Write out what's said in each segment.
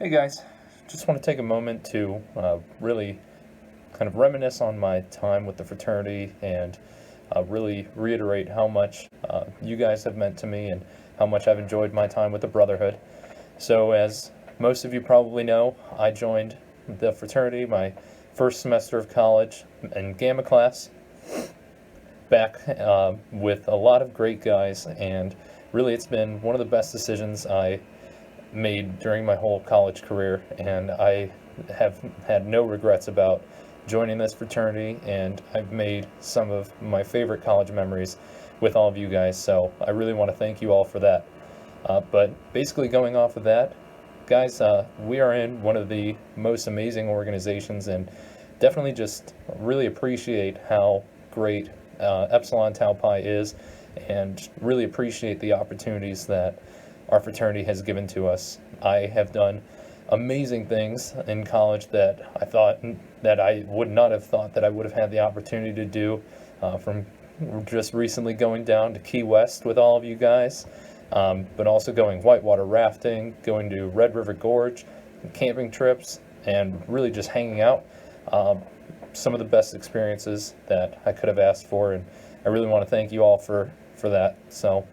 Hey guys, just want to take a moment to really kind of reminisce on my time with the fraternity and really reiterate how much you guys have meant to me and how much I've enjoyed my time with the Brotherhood. So, as most of you probably know, I joined the fraternity my first semester of college in Gamma class back with a lot of great guys, and really it's been one of the best decisions I made during my whole college career, and I have had no regrets about joining this fraternity, and I've made some of my favorite college memories with all of you guys, so I really want to thank you all for that. But basically, going off of that, guys, we are in one of the most amazing organizations, and definitely just really appreciate how great Epsilon Tau Pi is, and really appreciate the opportunities that our fraternity has given to us. I have done amazing things in college that I thought that I would not have thought that I would have had the opportunity to do, from just recently going down to Key West with all of you guys, but also going whitewater rafting, going to Red River Gorge, camping trips, and really just hanging out. Some of the best experiences that I could have asked for, and I really want to thank you all for that. So,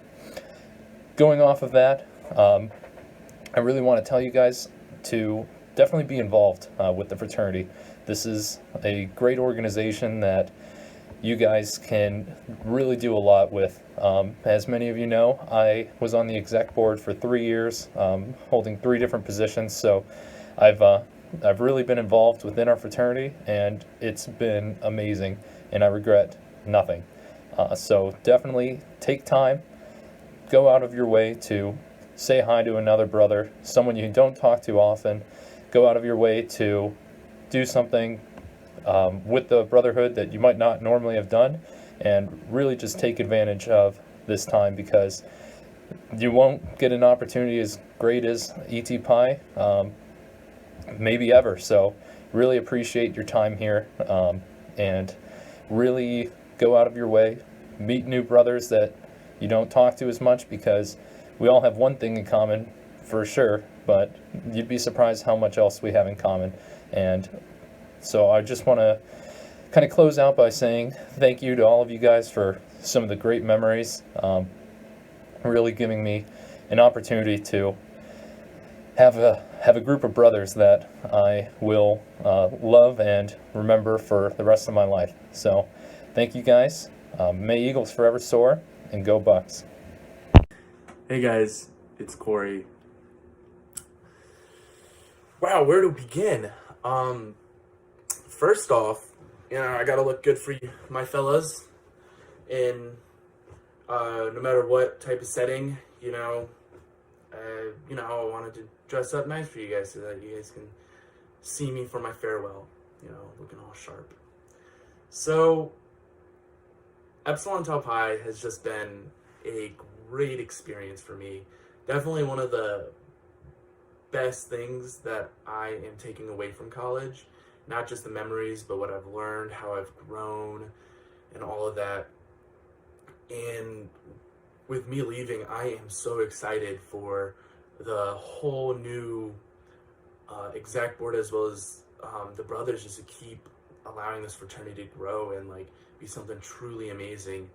going off of that, I really want to tell you guys to definitely be involved with the fraternity. This is a great organization that you guys can really do a lot with. As many of you know, I was on the exec board for 3 years, holding 3 different positions. So I've really been involved within our fraternity, and it's been amazing, and I regret nothing. So definitely take time, go out of your way to say hi to another brother, someone you don't talk to often. Go out of your way to do something with the Brotherhood that you might not normally have done, and really just take advantage of this time, because you won't get an opportunity as great as ET Pi, maybe ever. So really appreciate your time here, and really go out of your way, meet new brothers that you don't talk to as much, because we all have one thing in common for sure, but you'd be surprised how much else we have in common. And so I just want to kind of close out by saying thank you to all of you guys for some of the great memories, really giving me an opportunity to have a group of brothers that I will love and remember for the rest of my life. So thank you guys. May Eagles forever soar, and go Bucks. Hey guys, it's Corey. Wow, where to begin? First off, I gotta look good for you, my fellas, in no matter what type of setting. I wanted to dress up nice for you guys so that you guys can see me for my farewell. Looking all sharp. So, Epsilon Tau Pi has just been a great experience for me. Definitely one of the best things that I am taking away from college. Not just the memories, but what I've learned, how I've grown, and all of that. And with me leaving, I am so excited for the whole new exec board, as well as the brothers, just to keep allowing this fraternity to grow and be something truly amazing.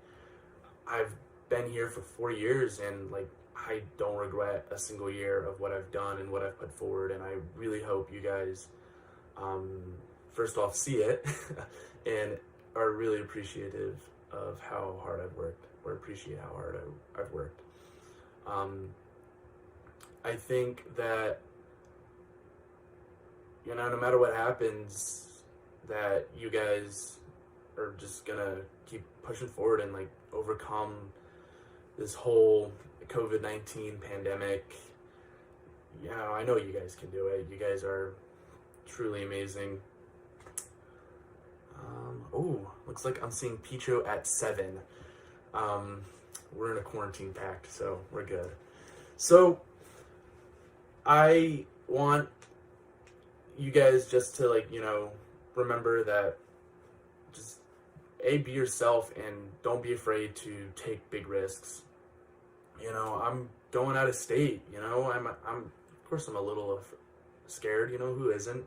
I've been here for 4 years, and I don't regret a single year of what I've done and what I've put forward, and I really hope you guys first off see it and are really appreciative of how hard I've worked, or appreciate how hard I've worked. I think that no matter what happens, that you guys are just gonna keep pushing forward and overcome this whole COVID-19 pandemic. I know you guys can do it. You guys are truly amazing. Looks like I'm seeing Picho at 7. We're in a quarantine pact, so we're good. So I want you guys just to remember that, just be yourself and don't be afraid to take big risks. I'm going out of state. I'm of course I'm a little scared, who isn't?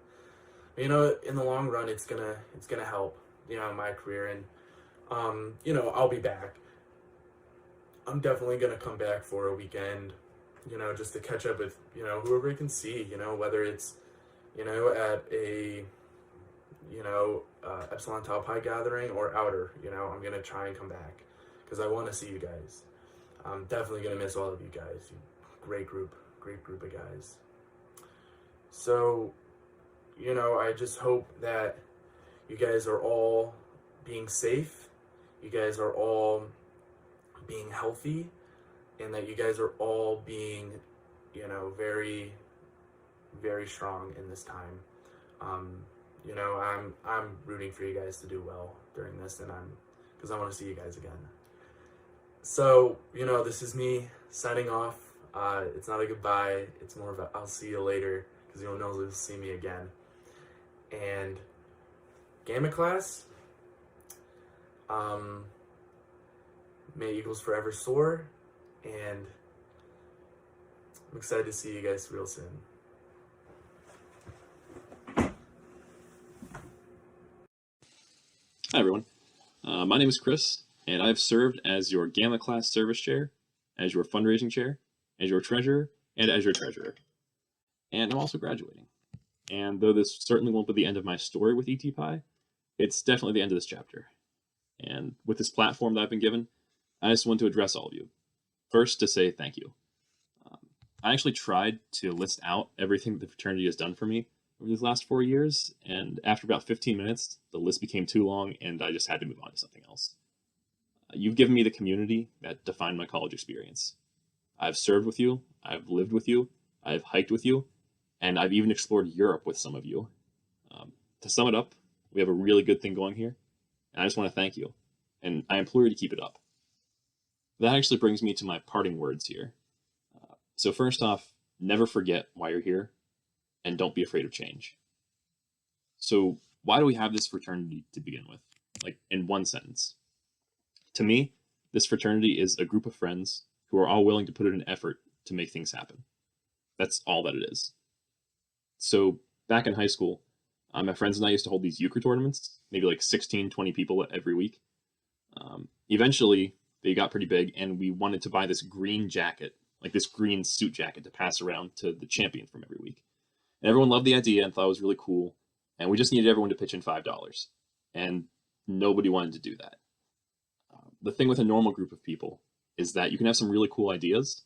But, in the long run, it's gonna help, my career. And I'll be back. I'm definitely gonna come back for a weekend, just to catch up with, whoever I can see, whether it's, at a, Epsilon Tau Pi gathering or outer, I'm gonna try and come back because I want to see you guys. I'm definitely gonna miss all of you guys. Great group of guys. So, I just hope that you guys are all being safe, you guys are all being healthy, and that you guys are all being, very, very strong in this time. I'm rooting for you guys to do well during this, and because I want to see you guys again. So, this is me signing off. It's not a goodbye. It's more of a I'll see you later, because you'll know you'll see me again. And Gamma class, may Eagles forever soar, and I'm excited to see you guys real soon. Hi everyone, my name is Chris, and I've served as your Gamma Class Service Chair, as your Fundraising Chair, as your Treasurer, and as your Treasurer. And I'm also graduating. And though this certainly won't be the end of my story with ET-Pi, it's definitely the end of this chapter. And with this platform that I've been given, I just want to address all of you. First, to say thank you. I actually tried to list out everything that the fraternity has done for me over these last 4 years, and after about 15 minutes, the list became too long, and I just had to move on to something else. You've given me the community that defined my college experience. I've served with you, I've lived with you, I've hiked with you, and I've even explored Europe with some of you. To sum it up, we have a really good thing going here, and I just want to thank you, and I implore you to keep it up. That actually brings me to my parting words here. So first off, never forget why you're here, and don't be afraid of change. So why do we have this fraternity to begin with? Like, in one sentence. To me, this fraternity is a group of friends who are all willing to put in an effort to make things happen. That's all that it is. So back in high school, my friends and I used to hold these euchre tournaments, maybe like 16, 20 people every week. Eventually, they got pretty big, and we wanted to buy this green jacket, like this green suit jacket, to pass around to the champion from every week. And everyone loved the idea and thought it was really cool, and we just needed everyone to pitch in $5. And nobody wanted to do that. The thing with a normal group of people is that you can have some really cool ideas,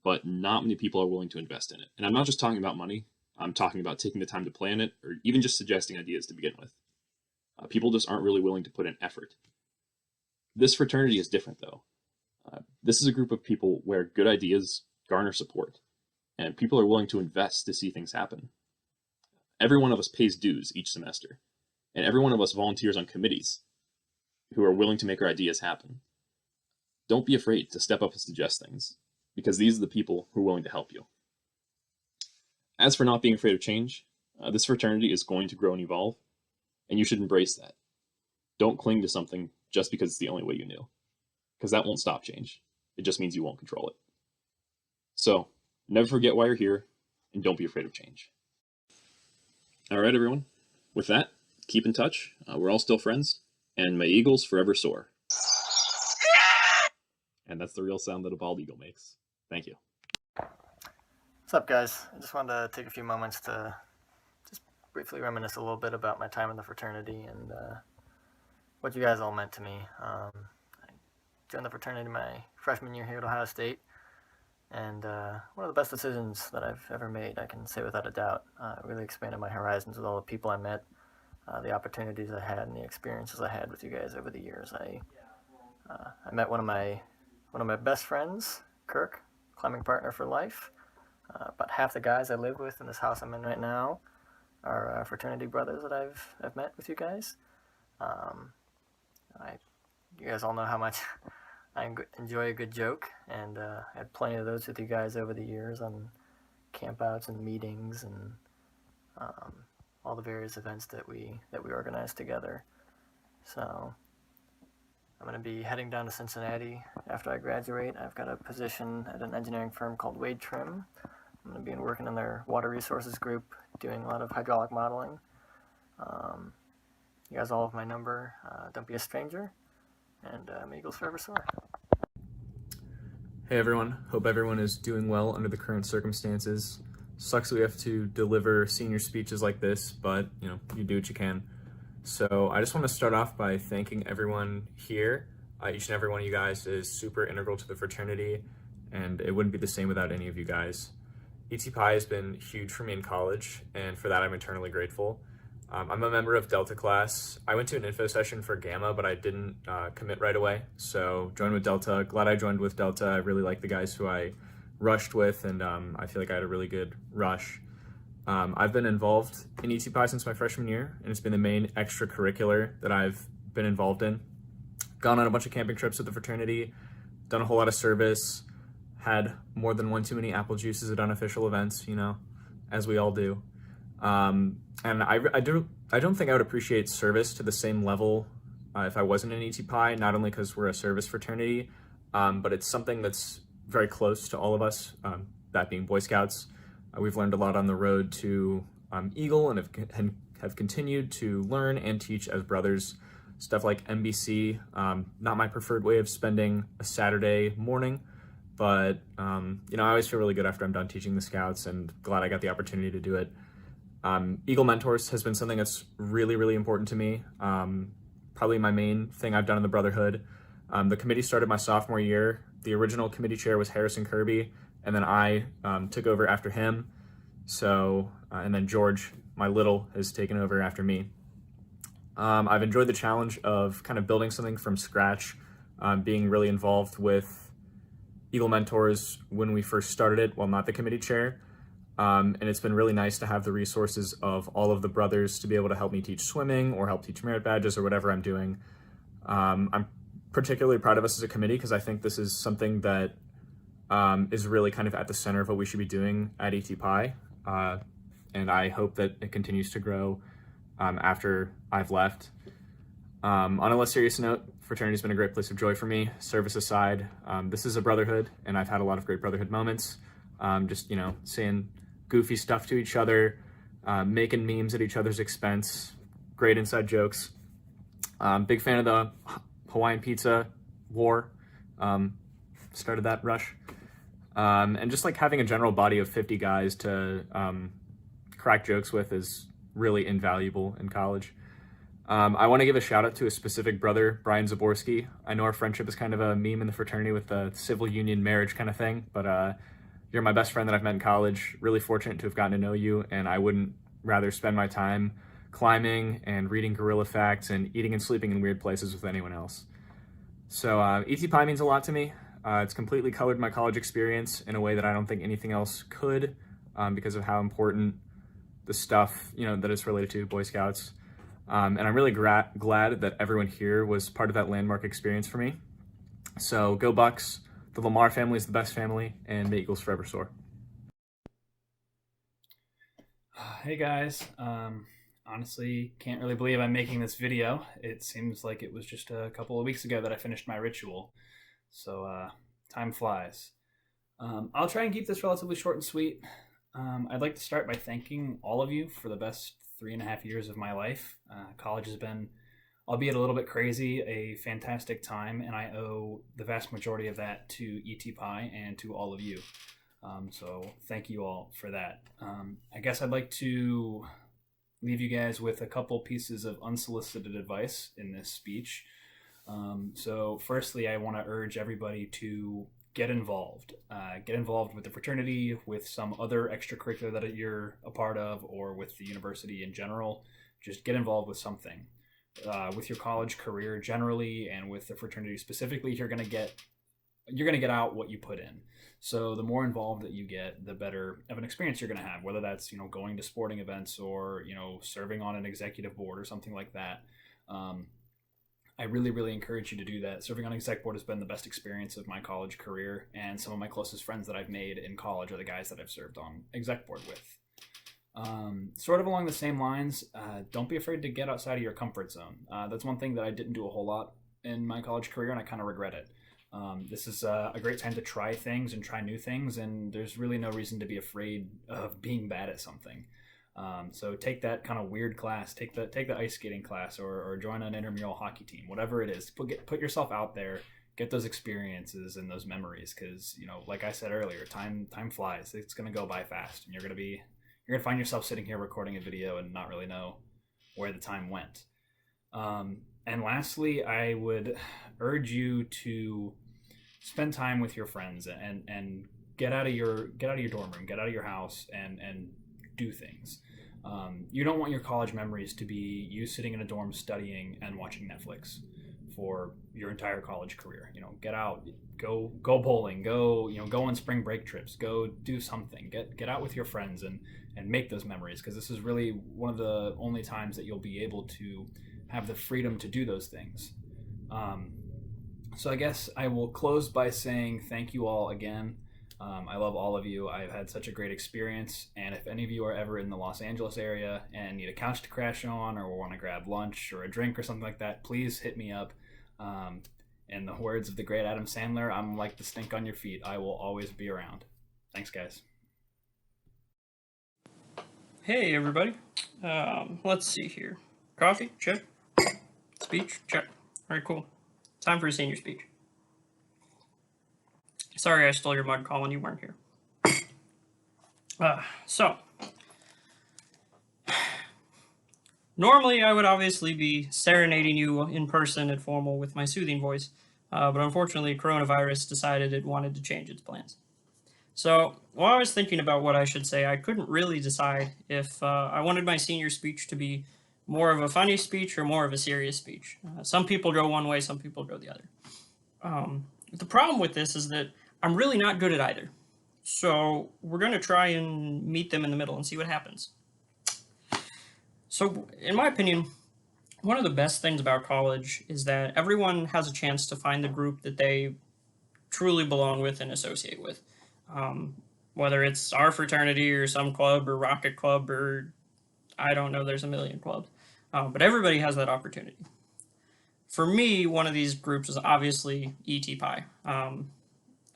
but not many people are willing to invest in it. And I'm not just talking about money. I'm talking about taking the time to plan it, or even just suggesting ideas to begin with. People just aren't really willing to put in effort. This fraternity is different, though. This is a group of people where good ideas garner support, and people are willing to invest to see things happen. Every one of us pays dues each semester, and every one of us volunteers on committees who are willing to make our ideas happen. Don't be afraid to step up and suggest things, because these are the people who are willing to help you. As for not being afraid of change, this fraternity is going to grow and evolve, and you should embrace that. Don't cling to something just because it's the only way you knew, because that won't stop change. It just means you won't control it. So, never forget why you're here, and don't be afraid of change. All right, everyone. With that, keep in touch. We're all still friends, and may Eagles forever soar. And that's the real sound that a bald eagle makes. Thank you. What's up, guys? I just wanted to take a few moments to just briefly reminisce a little bit about my time in the fraternity and what you guys all meant to me. I joined the fraternity my freshman year here at Ohio State, and one of the best decisions that I've ever made, I can say without a doubt. It really expanded my horizons with all the people I met, the opportunities I had, and the experiences I had with you guys over the years. I met one of my best friends, Kirk, climbing partner for life. About half the guys I live with in this house I'm in right now are fraternity brothers that I've met with you guys. You guys all know how much I enjoy a good joke, and I had plenty of those with you guys over the years on campouts and meetings and all the various events that we organized together. So I'm going to be heading down to Cincinnati after I graduate. I've got a position at an engineering firm called Wade Trim. I'm going to be working in their water resources group, doing a lot of hydraulic modeling. You guys all have my number. Don't be a stranger, and may Eagles forever soar. Hey everyone, hope everyone is doing well under the current circumstances. Sucks that we have to deliver senior speeches like this, but you do what you can. So I just want to start off by thanking everyone here. Each and every one of you guys is super integral to the fraternity, and it wouldn't be the same without any of you guys. ET Pi has been huge for me in college, and for that I'm eternally grateful. I'm a member of Delta class. I went to an info session for Gamma, but I didn't commit right away. So joined with Delta. Glad I joined with Delta. I really like the guys who I rushed with, and I feel like I had a really good rush. I've been involved in ET Pi since my freshman year, and it's been the main extracurricular that I've been involved in. Gone on a bunch of camping trips with the fraternity, done a whole lot of service, had more than one too many apple juices at unofficial events, as we all do. And I don't think I would appreciate service to the same level if I wasn't in ET Pi, not only because we're a service fraternity, but it's something that's very close to all of us, that being Boy Scouts. We've learned a lot on the road to Eagle and have continued to learn and teach as brothers. Stuff like MBC, not my preferred way of spending a Saturday morning, but I always feel really good after I'm done teaching the Scouts, and glad I got the opportunity to do it. Eagle Mentors has been something that's really, really important to me. Probably my main thing I've done in the Brotherhood. The committee started my sophomore year. The original committee chair was Harrison Kirby, and then I took over after him. So, and then George, my little, has taken over after me. I've enjoyed the challenge of kind of building something from scratch, being really involved with Eagle Mentors when we first started it, while not the committee chair. And it's been really nice to have the resources of all of the brothers to be able to help me teach swimming or help teach merit badges or whatever I'm doing. I'm particularly proud of us as a committee because I think this is something that is really kind of at the center of what we should be doing at ET Pi. And I hope that it continues to grow after I've left. On a less serious note, fraternity's been a great place of joy for me. Service aside, this is a brotherhood, and I've had a lot of great brotherhood moments. Just, saying goofy stuff to each other, making memes at each other's expense, great inside jokes. Big fan of the Hawaiian pizza war, started that rush. And just like having a general body of 50 guys to crack jokes with is really invaluable in college. I want to give a shout out to a specific brother, Brian Zaborski. I know our friendship is kind of a meme in the fraternity with the civil union marriage kind of thing, but you're my best friend that I've met in college. Really fortunate to have gotten to know you, and I wouldn't rather spend my time climbing and reading gorilla facts and eating and sleeping in weird places with anyone else. So ET Pi means a lot to me. It's completely colored my college experience in a way that I don't think anything else could, because of how important the stuff that is related to Boy Scouts. And I'm really glad that everyone here was part of that landmark experience for me. So go Bucks. The Lamar family is the best family, and may Eagles forever soar. Hey guys, honestly can't really believe I'm making this video. It seems like it was just a couple of weeks ago that I finished my ritual, so time flies. I'll try and keep this relatively short and sweet. I'd like to start by thanking all of you for the best 3.5 years of my life. College has been, albeit a little bit crazy, a fantastic time, and I owe the vast majority of that to ET Pi and to all of you. So thank you all for that. I guess I'd like to leave you guys with a couple pieces of unsolicited advice in this speech. So firstly, I want to urge everybody to get involved. Get involved with the fraternity, with some other extracurricular that you're a part of, or with the university in general. Just get involved with something. With your college career generally, and with the fraternity specifically, you're gonna get out what you put in. So the more involved that you get, the better of an experience you're gonna have. Whether that's going to sporting events or serving on an executive board or something like that. I really, really encourage you to do that. Serving on exec board has been the best experience of my college career, and some of my closest friends that I've made in college are the guys that I've served on exec board with. Sort of along the same lines, don't be afraid to get outside of your comfort zone. That's one thing that I didn't do a whole lot in my college career, and I kind of regret it. This is a great time to try things and try new things, and there's really no reason to be afraid of being bad at something. So take that kind of weird class, take the ice skating class, or join an intramural hockey team, whatever it is. Put yourself out there, get those experiences and those memories, because like I said earlier, time flies. It's gonna go by fast, and you're gonna find yourself sitting here recording a video and not really know where the time went. And lastly, I would urge you to spend time with your friends and get out of your dorm room, get out of your house, and do things. You don't want your college memories to be you sitting in a dorm studying and watching Netflix for your entire college career. Get out, go bowling, go on spring break trips, go do something, get out with your friends and make those memories, because this is really one of the only times that you'll be able to have the freedom to do those things. So I guess I will close by saying thank you all again. I love all of you. I've had such a great experience, and if any of you are ever in the Los Angeles area and need a couch to crash on, or want to grab lunch or a drink or something like that, please hit me up. In the words of the great Adam Sandler, I'm like the stink on your feet. I will always be around. Thanks, guys. Hey, everybody. Let's see here. Coffee? Check. Speech? Check. All right, cool. Time for a senior speech. Sorry I stole your mug, Colin. You weren't here. So, normally I would obviously be serenading you in person at formal with my soothing voice, but unfortunately coronavirus decided it wanted to change its plans. So, while I was thinking about what I should say, I couldn't really decide if I wanted my senior speech to be more of a funny speech or more of a serious speech. Some people go one way, some people go the other. The problem with this is that I'm really not good at either. So we're going to try and meet them in the middle and see what happens. So in my opinion, one of the best things about college is that everyone has a chance to find the group that they truly belong with and associate with. Whether it's our fraternity or some club or Rocket Club or I don't know, there's a million clubs. But everybody has that opportunity. For me, one of these groups is obviously E.T. Pi.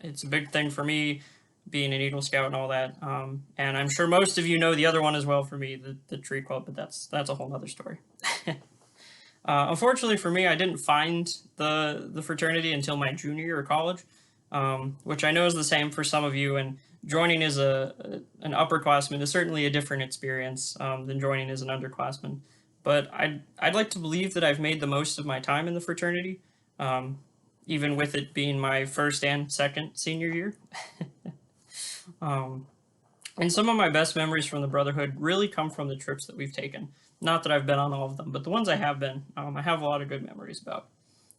It's a big thing for me, being an Eagle Scout and all that. And I'm sure most of you know the other one as well for me, the Tree Club, but that's a whole other story. Unfortunately for me, I didn't find the fraternity until my junior year of college, which I know is the same for some of you. And joining as an upperclassman is certainly a different experience than joining as an underclassman. But I'd like to believe that I've made the most of my time in the fraternity, even with it being my first and second senior year. And some of my best memories from the Brotherhood really come from the trips that we've taken. Not that I've been on all of them, but the ones I have been, I have a lot of good memories about.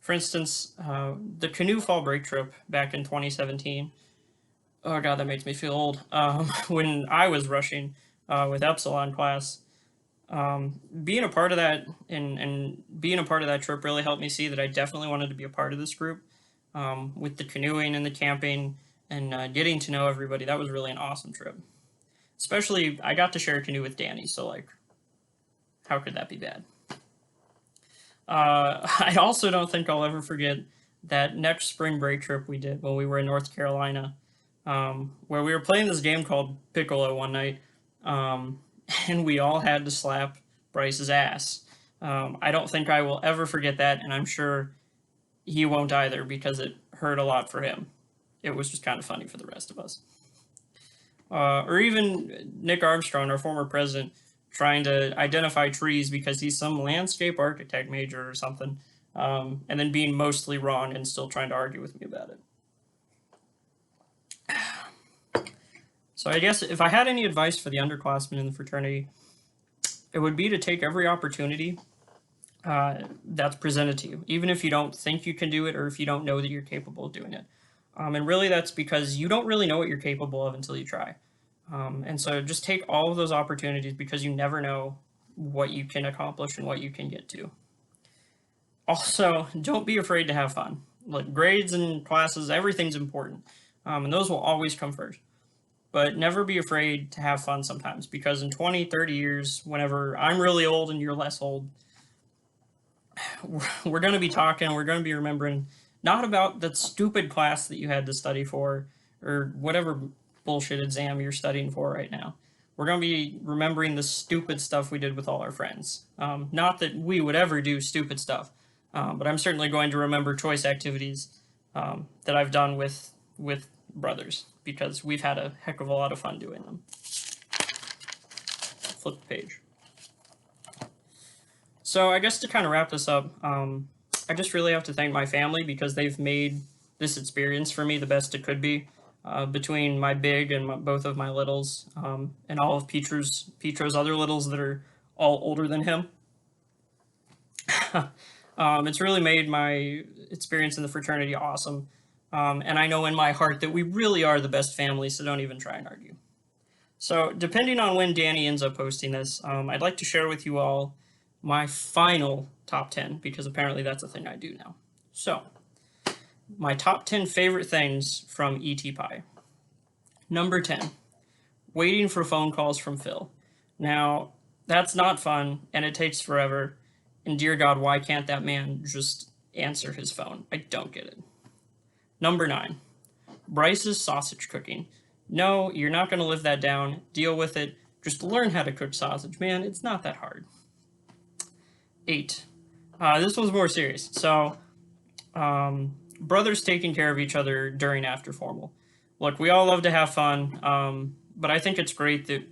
For instance, the canoe fall break trip back in 2017. Oh god, that makes me feel old. When I was rushing with Epsilon class, being a part of that and being a part of that trip really helped me see that I definitely wanted to be a part of this group. With the canoeing and the camping and getting to know everybody, that was really an awesome trip. Especially, I got to share a canoe with Danny, so like, how could that be bad? I also don't think I'll ever forget that next spring break trip we did when we were in North Carolina, where we were playing this game called Piccolo one night, and we all had to slap Bryce's ass. I don't think I will ever forget that, and I'm sure he won't either because it hurt a lot for him. It was just kind of funny for the rest of us. Or even Nick Armstrong, our former president, trying to identify trees because he's some landscape architect major or something, and then being mostly wrong and still trying to argue with me about it. So I guess if I had any advice for the underclassmen in the fraternity, it would be to take every opportunity that's presented to you, even if you don't think you can do it or if you don't know that you're capable of doing it. And really that's because you don't really know what you're capable of until you try. And so just take all of those opportunities because you never know what you can accomplish and what you can get to. Also, don't be afraid to have fun. Like grades and classes, everything's important. And those will always come first. But never be afraid to have fun sometimes, because in 20, 30 years, whenever I'm really old and you're less old, we're going to be talking, we're going to be remembering not about that stupid class that you had to study for or whatever bullshit exam you're studying for right now, we're going to be remembering the stupid stuff we did with all our friends. Not that we would ever do stupid stuff, but I'm certainly going to remember choice activities that I've done with brothers, because we've had a heck of a lot of fun doing them. Flip the page. So I guess to kind of wrap this up, I just really have to thank my family, because they've made this experience for me the best it could be. Between my big and both of my littles, and all of Petro's other littles that are all older than him. It's really made my experience in the fraternity awesome. And I know in my heart that we really are the best family, so don't even try and argue. So depending on when Danny ends up posting this, I'd like to share with you all my final top 10, because apparently that's a thing I do now. So, my top 10 favorite things from E.T. Pie. Number 10, waiting for phone calls from Phil. Now, that's not fun, and it takes forever. And dear God, why can't that man just answer his phone? I don't get it. Number 9, Bryce's sausage cooking. No, you're not going to live that down. Deal with it. Just learn how to cook sausage, man. It's not that hard. 8. This one's more serious. So, brothers taking care of each other during after formal. Look, we all love to have fun, but I think it's great that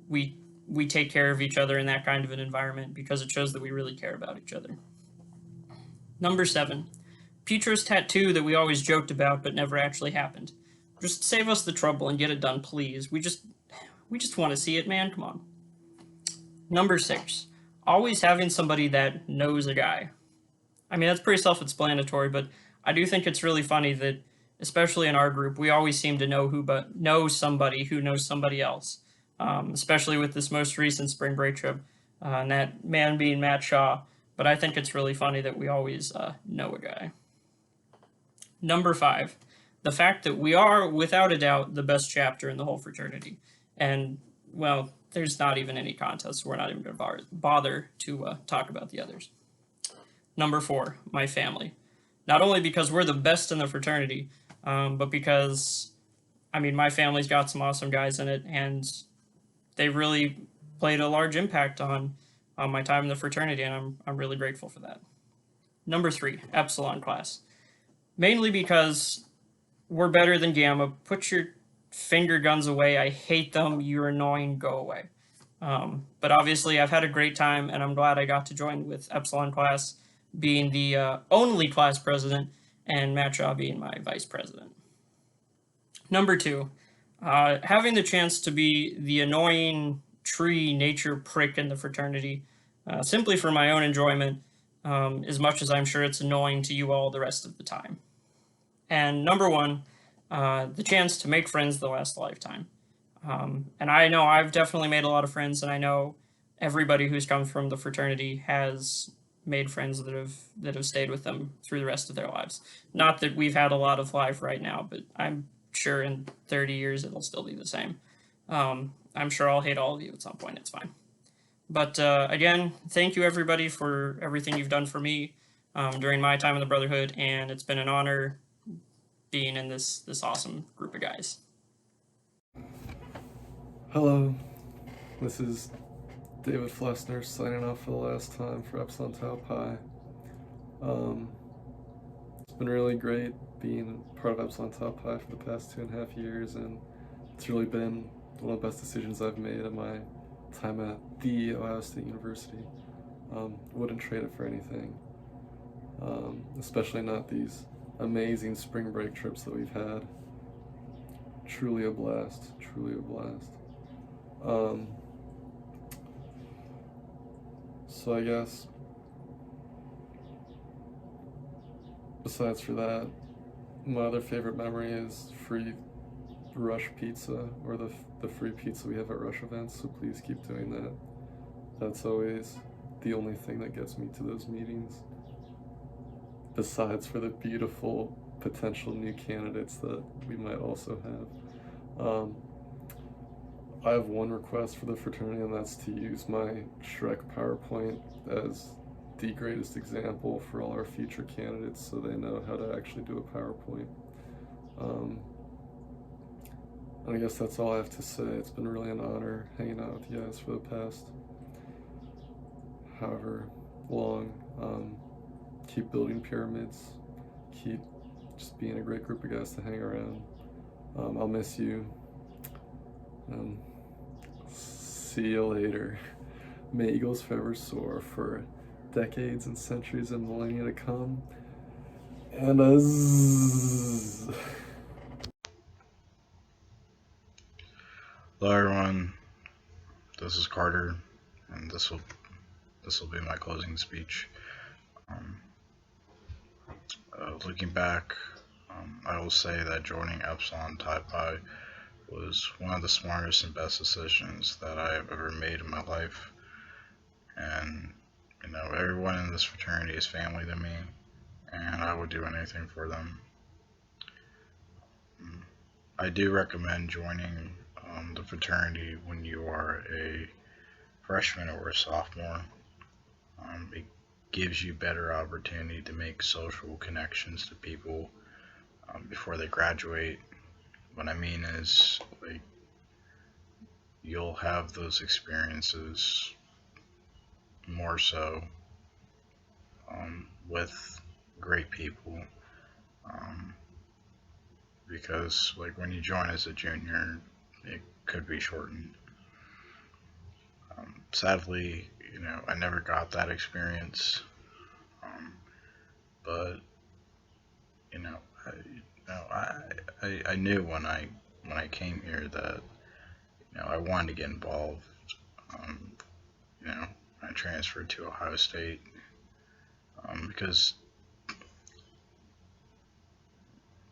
we take care of each other in that kind of an environment, because it shows that we really care about each other. Number 7, Petro's tattoo that we always joked about but never actually happened. Just save us the trouble and get it done, please. We just want to see it, man. Come on. Number 6, always having somebody that knows a guy. I mean, that's pretty self-explanatory, but I do think it's really funny that, especially in our group, we always seem to know somebody who knows somebody else. Especially with this most recent spring break trip, and that man being Matt Shaw. But I think it's really funny that we always know a guy. Number 5, the fact that we are, without a doubt, the best chapter in the whole fraternity. And, well, there's not even any contest, so we're not even going to bother to talk about the others. Number 4, my family. Not only because we're the best in the fraternity, but because, I mean, my family's got some awesome guys in it, and they really played a large impact on my time in the fraternity, and I'm really grateful for that. Number 3, Epsilon class. Mainly because we're better than Gamma. Put your finger guns away. I hate them. You're annoying. Go away. But obviously, I've had a great time, and I'm glad I got to join with Epsilon class, being the only class president, and Matt Shaw being my vice president. Number 2, having the chance to be the annoying tree nature prick in the fraternity, simply for my own enjoyment, as much as I'm sure it's annoying to you all the rest of the time. And number 1, the chance to make friends that last a lifetime. And I know I've definitely made a lot of friends, and I know everybody who's come from the fraternity has made friends that have stayed with them through the rest of their lives. Not that we've had a lot of life right now, but I'm sure in 30 years it'll still be the same. I'm sure I'll hate all of you at some point. It's fine. But again, thank you everybody for everything you've done for me during my time in the Brotherhood, and it's been an honor being in this awesome group of guys. Hello, this is David Flessner signing off for the last time for Epsilon Tau Pi. It's been really great being part of Epsilon Tau Pi for the past 2.5 years, and it's really been one of the best decisions I've made in my time at the Ohio State University. Wouldn't trade it for anything, especially not these amazing spring break trips that we've had. Truly a blast, truly a blast. So I guess besides for that, my other favorite memory is free Rush pizza, or the free pizza we have at Rush events, so please keep doing that. That's always the only thing that gets me to those meetings, besides for the beautiful potential new candidates that we might also have. I have one request for the fraternity, and that's to use my Shrek PowerPoint as the greatest example for all our future candidates, so they know how to actually do a PowerPoint. And I guess that's all I have to say. It's been really an honor hanging out with you guys for the past however long. Keep building pyramids. Keep just being a great group of guys to hang around. I'll miss you. See you later. May eagles forever soar for decades and centuries and millennia to come. And Hello everyone, this is Carter, and this will be my closing speech. Looking back, I will say that joining Epsilon Pi Pi was one of the smartest and best decisions that I have ever made in my life. And everyone in this fraternity is family to me, and I would do anything for them. I do recommend joining the fraternity when you are a freshman or a sophomore. It gives you better opportunity to make social connections to people before they graduate. What I mean is, like, you'll have those experiences more so with great people, because like when you join as a junior, it could be shortened. Sadly, I never got that experience, but I knew when I came here that I wanted to get involved. I transferred to Ohio State because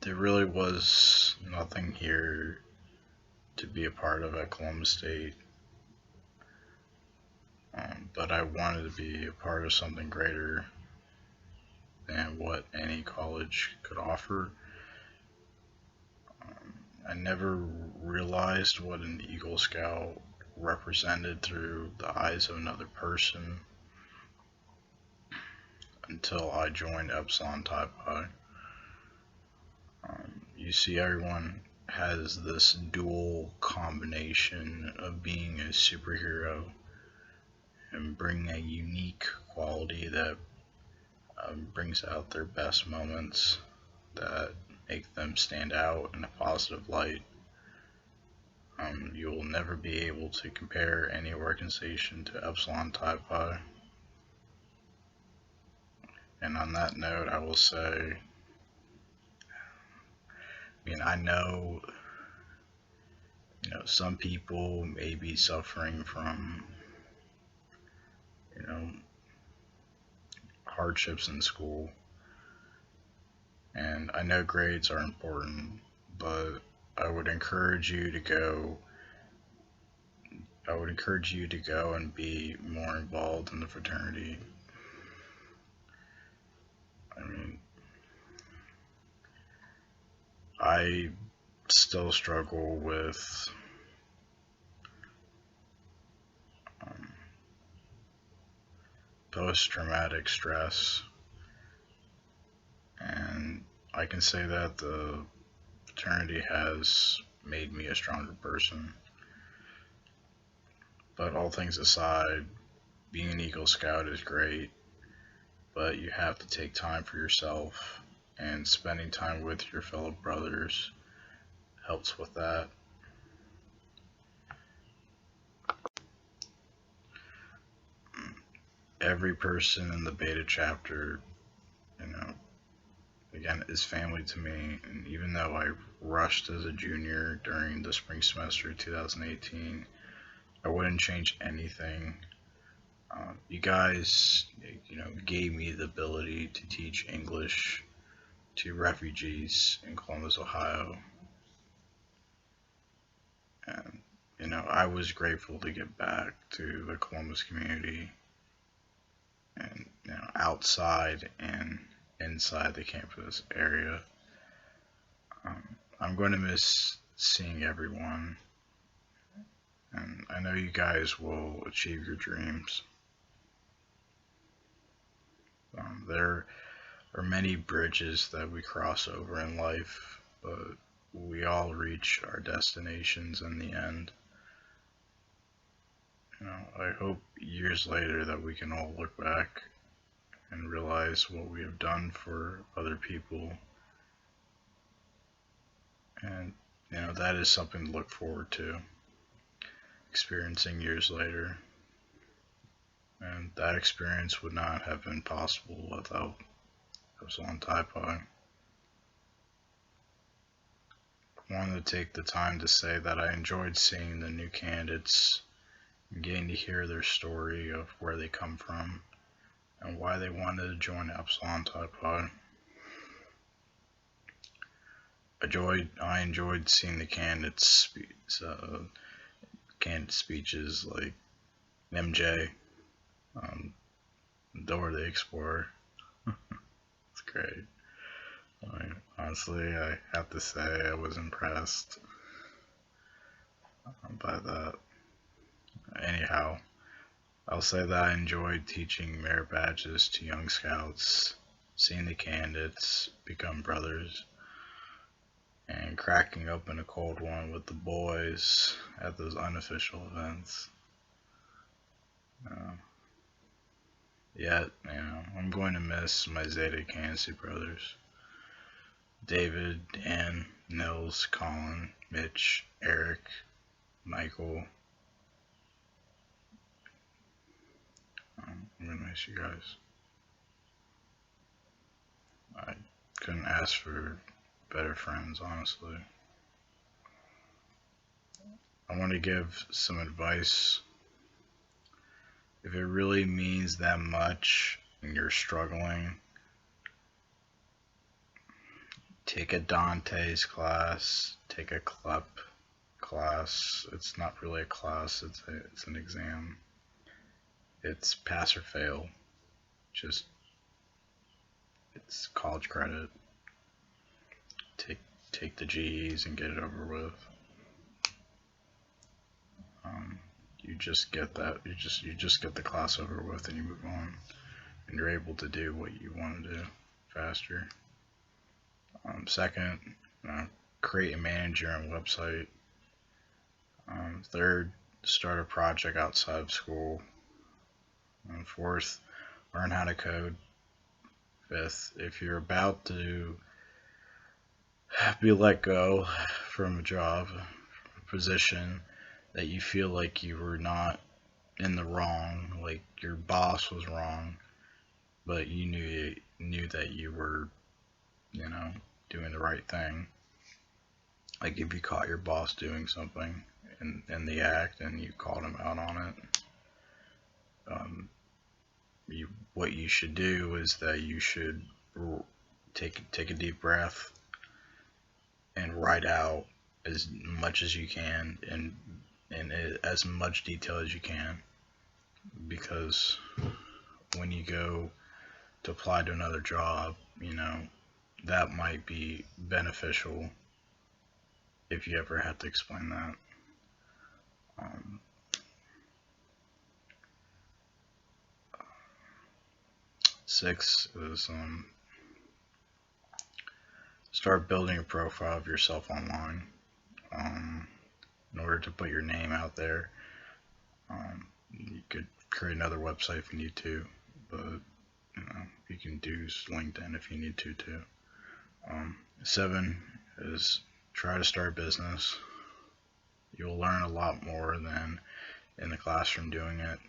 there really was nothing here to be a part of at Columbus State. But I wanted to be a part of something greater than what any college could offer. I never realized what an Eagle Scout represented through the eyes of another person until I joined Epsilon Pi Pi. You see, everyone has this dual combination of being a superhero and bringing a unique quality that brings out their best moments, that make them stand out in a positive light. You will never be able to compare any organization to Epsilon Pi Pi. And on that note, I will say, I know, some people may be suffering from, hardships in school, and I know grades are important, but I would encourage you to go and be more involved in the fraternity. I still struggle with post-traumatic stress, and I can say that the fraternity has made me a stronger person. But all things aside, being an Eagle Scout is great, but you have to take time for yourself, and spending time with your fellow brothers helps with that. Every person in the beta chapter, again, is family to me, and even though I rushed as a junior during the spring semester of 2018, I wouldn't change anything. You guys, gave me the ability to teach English to refugees in Columbus, Ohio. And, I was grateful to get back to the Columbus community and, outside and inside the campus area. I'm going to miss seeing everyone, and I know you guys will achieve your dreams. There are many bridges that we cross over in life, but we all reach our destinations in the end. I hope years later that we can all look back and realize what we have done for other people. And, that is something to look forward to, experiencing years later. And that experience would not have been possible without Epsilon Tau Pi. I wanted to take the time to say that I enjoyed seeing the new candidates and getting to hear their story of where they come from and why they wanted to join Epsilon Tau Pi. I enjoyed seeing the candidates' speeches like MJ, Dora the Explorer. It's great. Honestly, I have to say I was impressed by that. Anyhow, I'll say that I enjoyed teaching merit badges to young scouts, seeing the candidates become brothers, and cracking open a cold one with the boys at those unofficial events. Yet, I'm going to miss my Zeta Cancy brothers. David, Dan, Nils, Colin, Mitch, Eric, Michael. I'm gonna miss you guys. I couldn't ask for better friends, honestly. I want to give some advice. If it really means that much and you're struggling, take a Dante's class, take a CLEP class. It's not really a class, it's an exam. It's pass or fail. It's college credit. Take the GEs and get it over with. You just get that. You just get the class over with, and you move on, and you're able to do what you want to do faster. Second, create and manage your own website. Third, start a project outside of school. Fourth, learn how to code. Fifth, if you're about to be let go from a job, a position that you feel like you were not in the wrong, like your boss was wrong, but you knew that you were, doing the right thing. Like if you caught your boss doing something in the act and you called him out on it, what you should do is that you should take a deep breath and write out as much as you can and as much detail as you can, because when you go to apply to another job, that might be beneficial if you ever have to explain that. 6 is start building a profile of yourself online. In order to put your name out there, you could create another website if you need to, but you can do LinkedIn if you need to too. 7 is try to start a business. You'll learn a lot more than in the classroom doing it.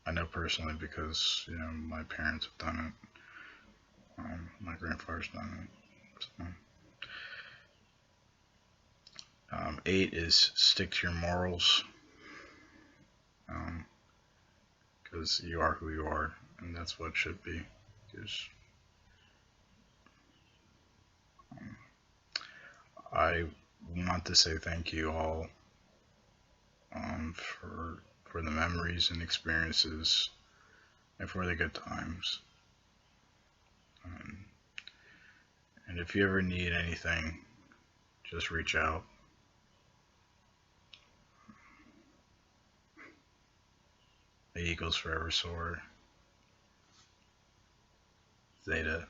I know personally because my parents have done it. My grandfather's done it. So. 8 is stick to your morals, because you are who you are, and that's what it should be. I want to say thank you all for the memories and experiences and for the good times. And if you ever need anything, just reach out. The Eagles forever soar. Zeta.